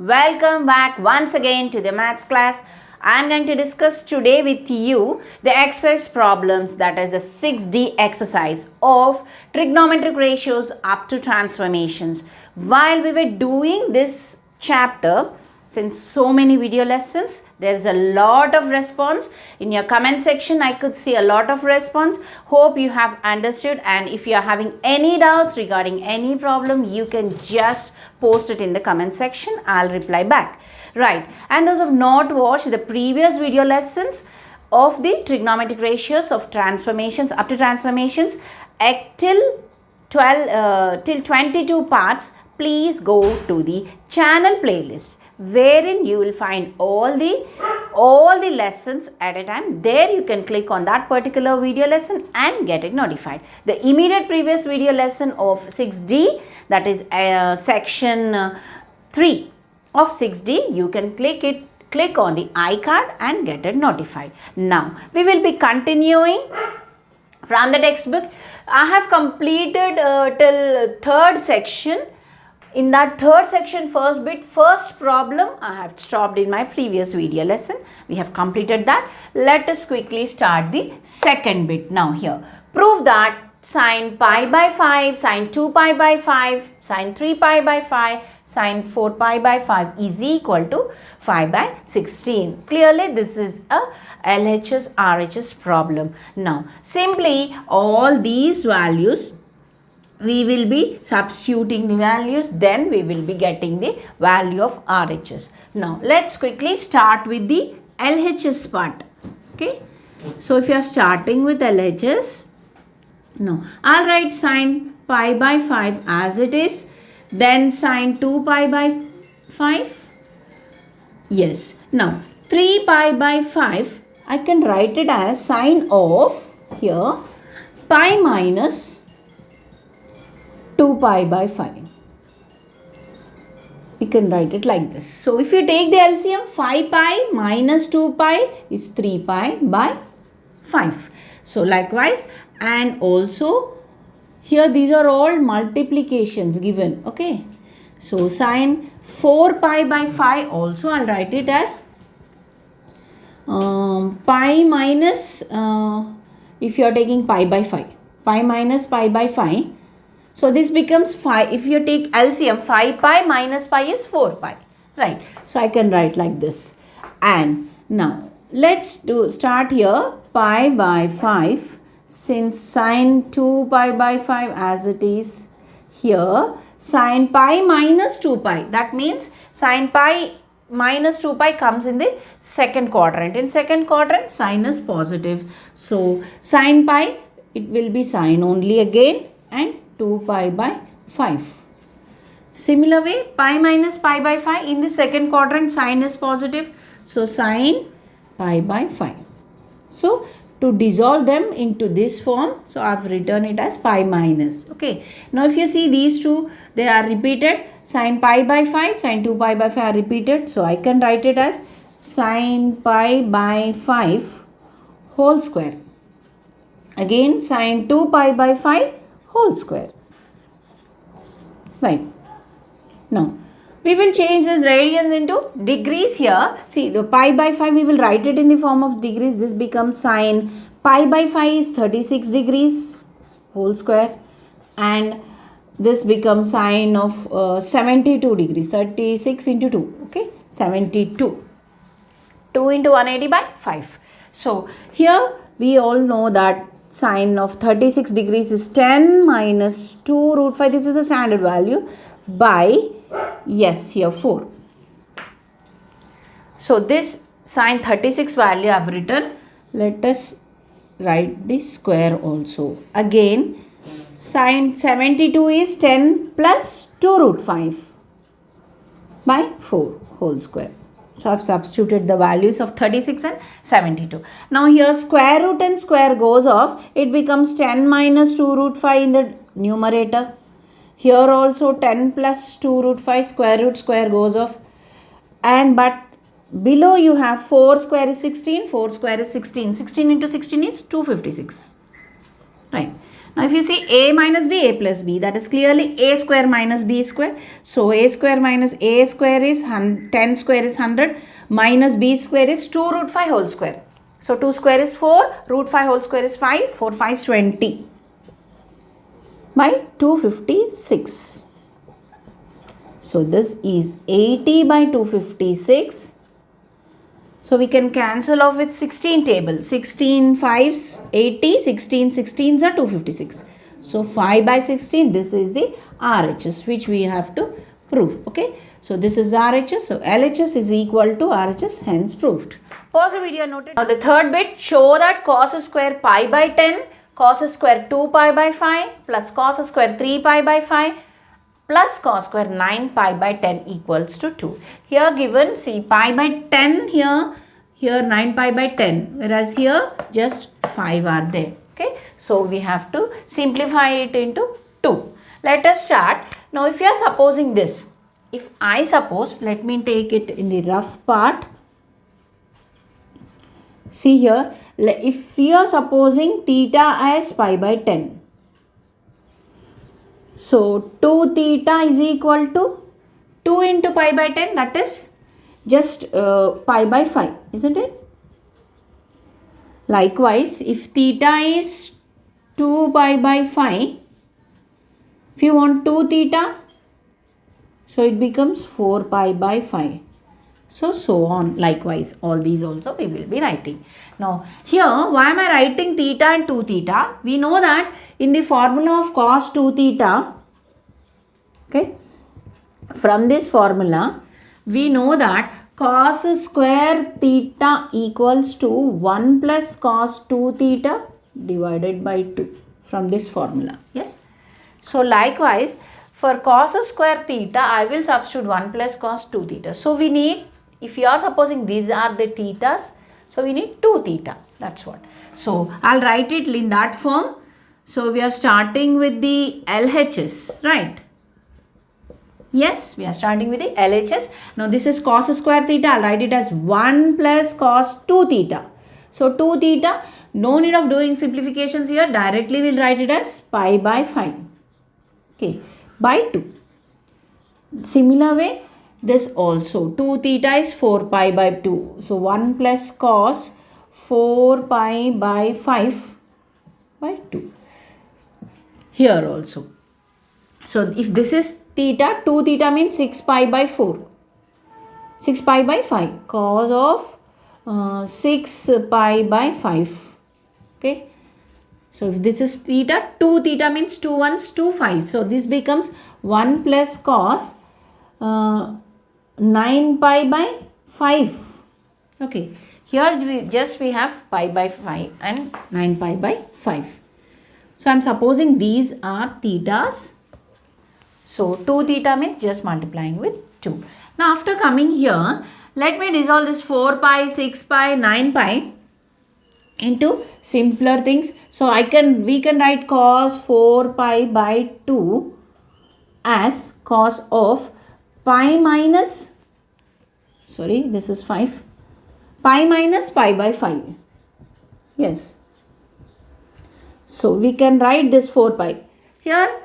Welcome back once again to the maths class. I am going to discuss today with you the exercise problems, that is the 6D exercise of trigonometric ratios up to transformations. While we were doing this chapter, since so many video lessons, there is a lot of response in your comment section. I could see a lot of response. Hope you have understood, and if you are having any doubts regarding any problem, you can just post it in the comment section. I'll reply back. Right, and those who have not watched the previous video lessons of the trigonometric ratios of transformations up to transformations till 22 parts, please go to the channel playlist, wherein you will find all the lessons at a time. There you can click on that particular video lesson and get it notified. The immediate previous video lesson of 6D, that is section 3 of 6D, you can click on the iCard and get it notified. Now we will be continuing from the textbook. I have completed till third section. In that third section, first problem, I have stopped in my previous video lesson. We have completed that. Let us quickly start the second bit. Now here, prove that sine pi by 5, sine 2 pi by 5, sine 3 pi by 5, sine 4 pi by 5 is equal to 5 by 16. Clearly, this is a LHS RHS problem. Now, simply all these values, we will be substituting the values, then we will be getting the value of RHS. Now, let's quickly start with the LHS part. Okay. So, if you are starting with LHS, I'll write sine pi by 5 as it is, then sine 2 pi by 5. Yes. Now, 3 pi by 5, I can write it as sine of here pi minus 2 pi by 5. We can write it like this. So, if you take the LCM, 5 pi minus 2 pi is 3 pi by 5. So, likewise, and also here these are all multiplications given. Okay. So, sine 4 pi by 5 also I'll write it as pi minus, if you are taking pi by 5, pi minus pi by 5. So, this becomes 5. If you take LCM, 5 pi minus pi is 4 pi. Right. So, I can write like this. And now, let's start here pi by 5. Since sine 2 pi by 5 as it is here, sine pi minus 2 pi. That means sine pi minus 2 pi comes in the second quadrant. In second quadrant, sine is positive. So, sine pi, it will be sine only again, and 2 pi by 5. Similar way, pi minus pi by 5, in the second quadrant, sine is positive. So, sine pi by 5. So, to dissolve them into this form, so I have written it as pi minus. Okay. Now, if you see these two, they are repeated. Sine pi by 5, sine 2 pi by 5 are repeated. So, I can write it as sine pi by 5 whole square. Again, sine 2 pi by 5 whole square. Right. Now, we will change this radians into degrees here. See, the pi by 5, we will write it in the form of degrees. This becomes sine pi by 5 is 36 degrees whole square. And this becomes sine of 72 degrees. 36 into 2. Okay. 72. 2 into 180 by 5. So, here we all know that sine of 36 degrees is 10 minus 2 root 5. This is the standard value by, yes, here 4. So, this sine 36 value I have written. Let us write the square also. Again, sine 72 is 10 plus 2 root 5 by 4 whole square. So, I have substituted the values of 36 and 72. Now, here square root and square goes off. It becomes 10 minus 2 root 5 in the numerator. Here also 10 plus 2 root 5 square goes off. And but below you have 4 square is 16. 4 square is 16. 16 into 16 is 256. Right. Now if you see a minus b, a plus b, that is clearly a square minus b square. So a square minus a square is 10 square is 100 minus b square is 2 root 5 whole square. So 2 square is 4, root 5 whole square is 5, 4 5 is 20 by 256. So this is 80 by 256. So we can cancel off with 16 table. 16 5s 80, 16 16s are 256. So 5 by 16, this is the RHS which we have to prove. Okay. So this is RHS. So LHS is equal to RHS, hence proved. Pause the video, noted. Now the third bit, show that cos square pi by 10, cos square 2 pi by 5 plus cos square 3 pi by 5 plus cos square 9 pi by 10 equals to 2. Here given, see pi by 10 here 9 pi by 10, whereas here just 5 are there. Okay, so we have to simplify it into 2. Let us start. Now if you are supposing this, if I suppose, let me take it in the rough part. See here, if we are supposing theta as pi by 10. So 2 theta is equal to 2 into pi by 10, that is just pi by 5, isn't it? Likewise, if theta is 2 pi by 5, if you want 2 theta, so it becomes 4 pi by 5. So on. Likewise, all these also we will be writing. Now, here, why am I writing theta and 2 theta? We know that in the formula of cos 2 theta, okay, from this formula, we know that cos square theta equals to 1 plus cos 2 theta divided by 2 from this formula. Yes. So, likewise, for cos square theta, I will substitute 1 plus cos 2 theta. So, we need, if you are supposing these are the thetas, so we need 2 theta. That's what. So, I'll write it in that form. So, we are starting with the LHS, right? Yes, we are starting with the LHS. Now, this is cos square theta. I'll write it as 1 plus cos 2 theta. So, 2 theta, no need of doing simplifications here. Directly we'll write it as pi by 5. Okay, by 2. Similar way, this also 2 theta is 4 pi by 2. So 1 plus cos 4 pi by 5 by 2. Here also. So if this is theta, 2 theta means 6 pi by 4. 6 pi by 5. Cos of 6 pi by 5. Okay. So if this is theta, 2 theta means 2 ones, 2 5. So this becomes 1 plus cos 9 pi by 5. Okay. Here we have pi by 5 and 9 pi by 5. So I am supposing these are thetas. So 2 theta means just multiplying with 2. Now after coming here, let me dissolve this 4 pi, 6 pi, 9 pi into simpler things. So we can write cos 4 pi by 2 as cos of pi minus, sorry, this is 5, pi minus pi by 5. Yes. So we can write this 4 pi. Here,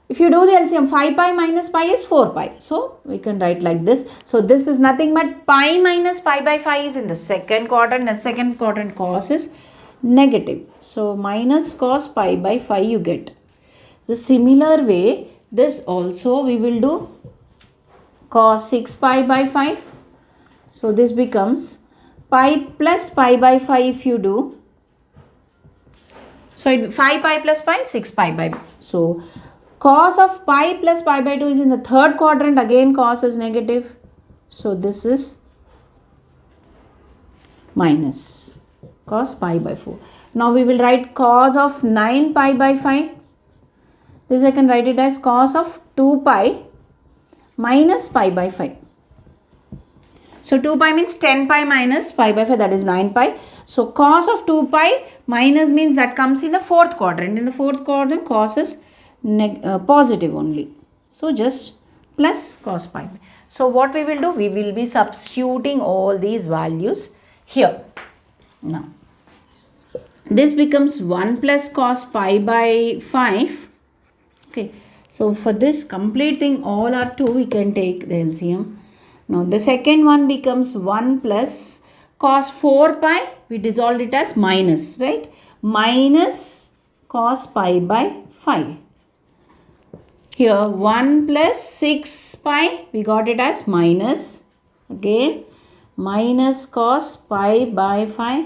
if you do the LCM, 5 pi minus pi is 4 pi. So we can write like this. So this is nothing but pi minus pi by 5 is in the second quadrant, and second quadrant cos is negative. So minus cos pi by 5 you get. The similar way, this also we will do cos 6 pi by 5. So this becomes pi plus pi by 5 if you do. So 5 pi plus pi, 6 pi by. So cos of pi plus pi by 2 is in the third quadrant. Again cos is negative. So this is minus cos pi by 4. Now we will write cos of 9 pi by 5. This I can write it as cos of 2 pi minus pi by 5. So 2 pi means 10 pi minus pi by 5, that is 9 pi. So cos of 2 pi minus means that comes in the fourth quadrant. In the fourth quadrant cos is positive only. So just plus cos pi. So what we will do? We will be substituting all these values here. Now This becomes 1 plus cos pi by 5. Okay, so for this complete thing, all are 2, we can take the LCM. Now the second one becomes 1 plus cos 4 pi, we dissolved it as minus, right? Minus cos pi by 5. Here 1 plus 6 pi, we got it as minus, again minus cos pi by 5,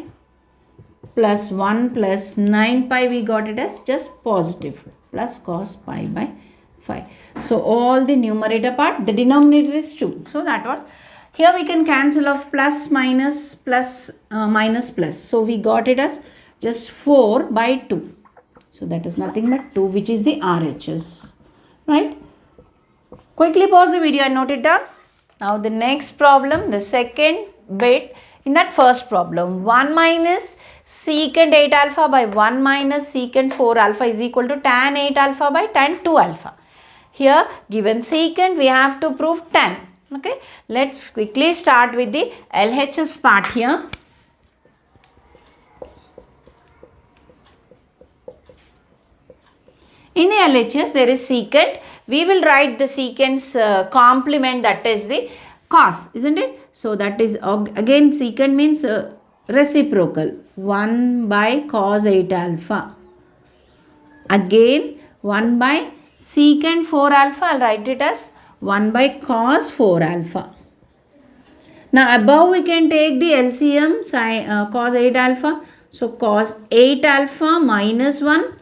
plus 1 plus 9 pi, we got it as just positive, plus cos pi by 5. So all the numerator part, the denominator is 2. So that was, here we can cancel off plus minus plus minus plus. So we got it as just 4 by 2. So that is nothing but 2, which is the RHS. Right? Quickly pause the video and note it down. Now the next problem, the second bit in that first problem, 1 minus secant 8 alpha by 1 minus secant 4 alpha is equal to tan 8 alpha by tan 2 alpha. Here given secant, we have to prove tan. Okay, let's quickly start with the LHS part here. In the LHS, there is secant. We will write the secant's complement, that is the cos, isn't it? So that is, again secant means reciprocal, 1 by cos 8 alpha. Again 1 by secant 4 alpha, I will write it as 1 by cos 4 alpha. Now above we can take the LCM cos 8 alpha. So cos 8 alpha minus 1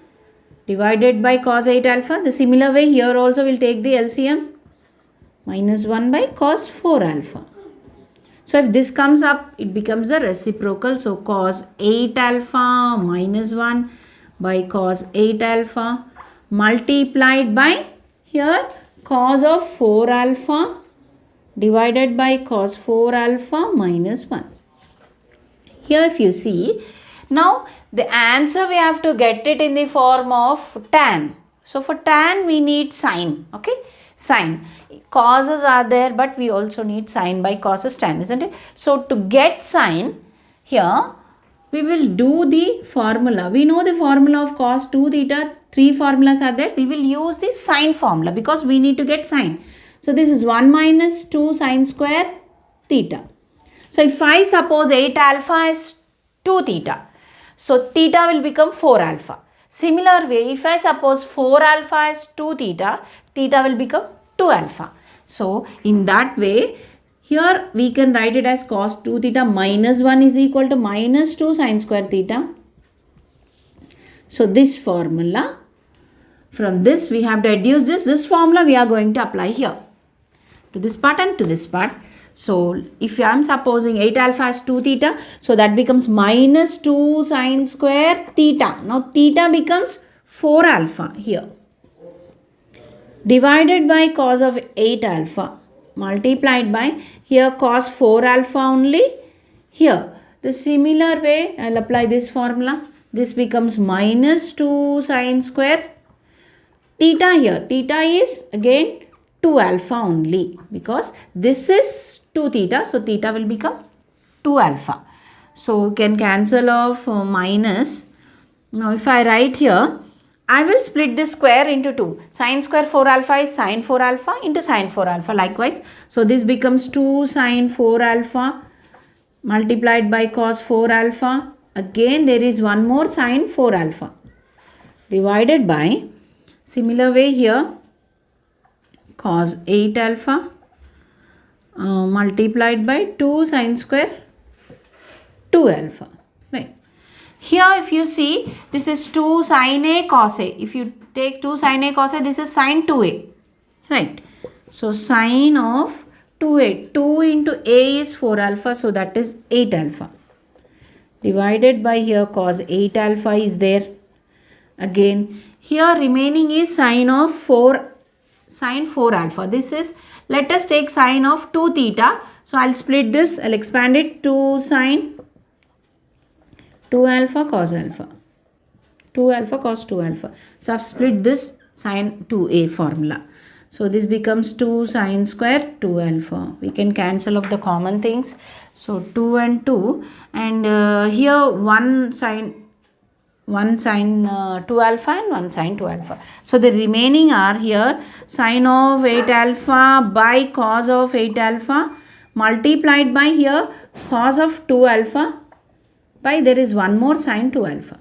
divided by cos 8 alpha. The similar way here also we'll take the LCM, minus 1 by cos 4 alpha. So if this comes up, it becomes a reciprocal. So cos 8 alpha minus 1 by cos 8 alpha multiplied by here cos of 4 alpha divided by cos 4 alpha minus 1. Here if you see, now the answer we have to get it in the form of tan. So for tan we need sine, okay, sine. Causes are there, but we also need sine by causes tan, isn't it? So to get sine, here we will do the formula. We know the formula of cos 2 theta, 3 formulas are there. We will use the sine formula because we need to get sine. So this is 1 minus 2 sine square theta. So if I suppose 8 alpha is 2 theta, so theta will become 4 alpha. Similar way, if I suppose 4 alpha is 2 theta, theta will become 2 alpha. So in that way, here we can write it as cos 2 theta minus 1 is equal to minus 2 sine square theta. So this formula, from this we have to deduce this formula we are going to apply here to this part and to this part. So if I am supposing 8 alpha is 2 theta, so that becomes minus 2 sine square theta. Now theta becomes 4 alpha here, divided by cos of 8 alpha multiplied by here cos 4 alpha only here. The similar way I will apply this formula. This becomes minus 2 sine square theta here. Theta is again 2 alpha only because this is 2 theta. So theta will become 2 alpha. So we can cancel off minus. Now if I write here, I will split this square into 2. Sine square 4 alpha is sine 4 alpha into sine 4 alpha likewise. So this becomes 2 sine 4 alpha multiplied by cos 4 alpha. Again there is one more sine 4 alpha divided by, similar way here, cos 8 alpha multiplied by 2 sine square 2 alpha. Right. Here if you see, this is 2 sine A cos A. If you take 2 sine A cos A, this is sine 2A. Right. So sine of 2A. 2 into A is 4 alpha. So that is 8 alpha. Divided by here cos 8 alpha is there. Again here remaining is sine of 4 alpha. This is, let us take sine of 2 theta. So I'll split this, I'll expand it, 2 sine 2 alpha cos alpha. 2 alpha cos 2 alpha. So I've split this sine 2a formula. So this becomes 2 sine square 2 alpha. We can cancel off the common things. So 2 and 2, and here 1 sine 1 sine 2 alpha and 1 sine 2 alpha. So the remaining are here sine of 8 alpha by cos of 8 alpha multiplied by here cos of 2 alpha by there is one more sine 2 alpha.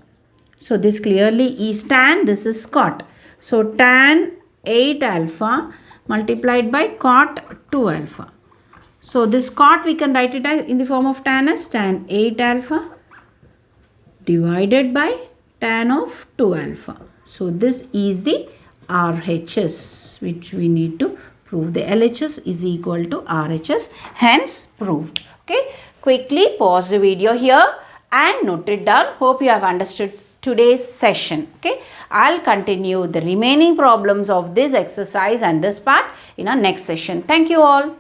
So this clearly is tan, this is cot. So tan 8 alpha multiplied by cot 2 alpha. So this cot we can write it as in the form of tan as tan 8 alpha divided by tan of 2 alpha. So this is the RHS which we need to prove. The LHS is equal to RHS, hence proved. Okay, quickly pause the video here and note it down. Hope you have understood today's session. Okay, I'll continue the remaining problems of this exercise and this part in our next session. Thank you all.